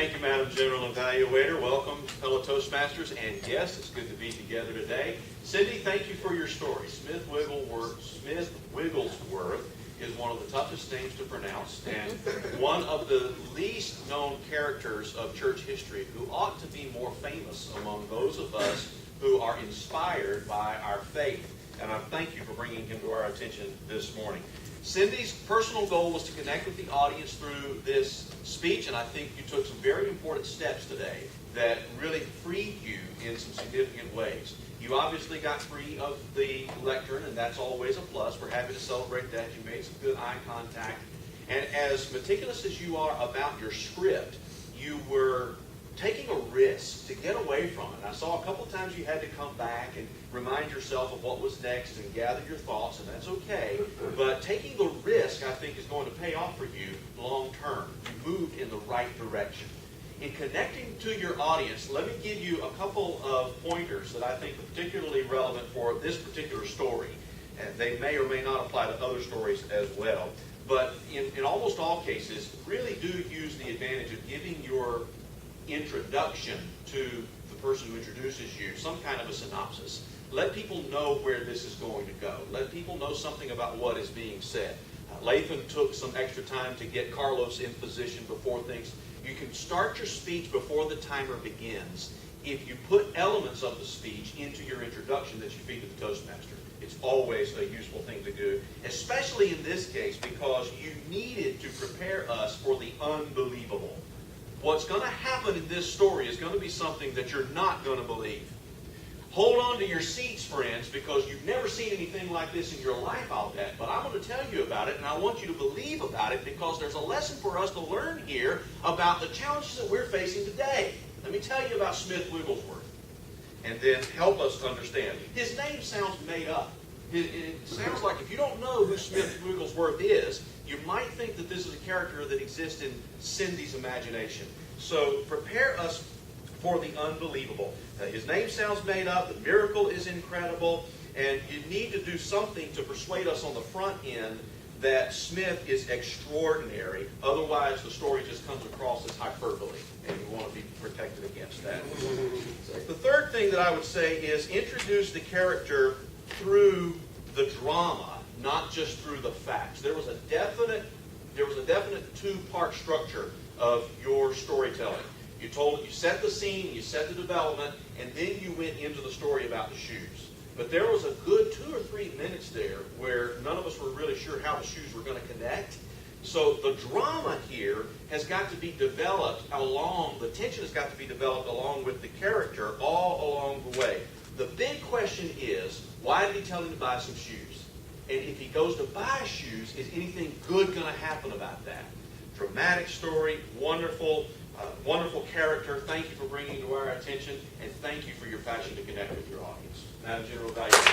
Thank you, Madam General Evaluator. Welcome, fellow Toastmasters and guests. It's good to be together today. Cindy, thank you for your story. Smith Wigglesworth is one of the toughest names to pronounce and one of the least known characters of church history who ought to be more famous among those of us who are inspired by our faith. And I thank you for bringing him to our attention this morning. Cindy's personal goal was to connect with the audience through this speech, and I think you took some very important steps today that really freed you in some significant ways. You obviously got free of the lectern, and that's always a plus. We're happy to celebrate that. You made some good eye contact. And as meticulous as you are about your script, you were taking a risk to get away from it. I saw a couple times you had to come back and remind yourself of what was next and gather your thoughts, and that's okay. But taking the risk, I think, is going to pay off for you long term. You moved in the right direction. In connecting to your audience, let me give you a couple of pointers that I think are particularly relevant for this particular story. And they may or may not apply to other stories as well. But in almost all cases, really do use the advantage of giving your introduction to the person who introduces you some kind of a synopsis. Let people know where this is going to go. Let people know something about what is being said. Lathan took some extra time to get Carlos in position before things. You can start your speech before the timer begins if you put elements of the speech into your introduction that you feed to the Toastmaster. It's always a useful thing to do, especially in this case because you needed to prepare us for the unbelievable. What's going to happen in this story is going to be something that you're not going to believe. Hold on to your seats, friends, because you've never seen anything like this in your life, I'll bet. But I'm going to tell you about it, and I want you to believe about it because there's a lesson for us to learn here about the challenges that we're facing today. Let me tell you about Smith Wigglesworth, and then help us understand. His name sounds made up. It sounds like if you don't know who Smith Wigglesworth is, you might think that this is a character that exists in Cindy's imagination. So prepare us for the unbelievable. His name sounds made up. The miracle is incredible. And you need to do something to persuade us on the front end that Smith is extraordinary. Otherwise, the story just comes across as hyperbole. And you want to be protected against that. The third thing that I would say is introduce the character through the drama, not just through the facts. There was a definite two-part structure of your storytelling. You set the scene, you set the development, and then you went into the story about the shoes. But there was a good 2 or 3 minutes there where none of us were really sure how the shoes were going to connect. So the drama here has got to be developed the tension has got to be developed along with the character all along the way. The big question is, why did he tell him to buy some shoes? And if he goes to buy shoes, is anything good going to happen about that? Dramatic story, wonderful character. Thank you for bringing it to our attention, and thank you for your passion to connect with your audience. Madam General Evaluator.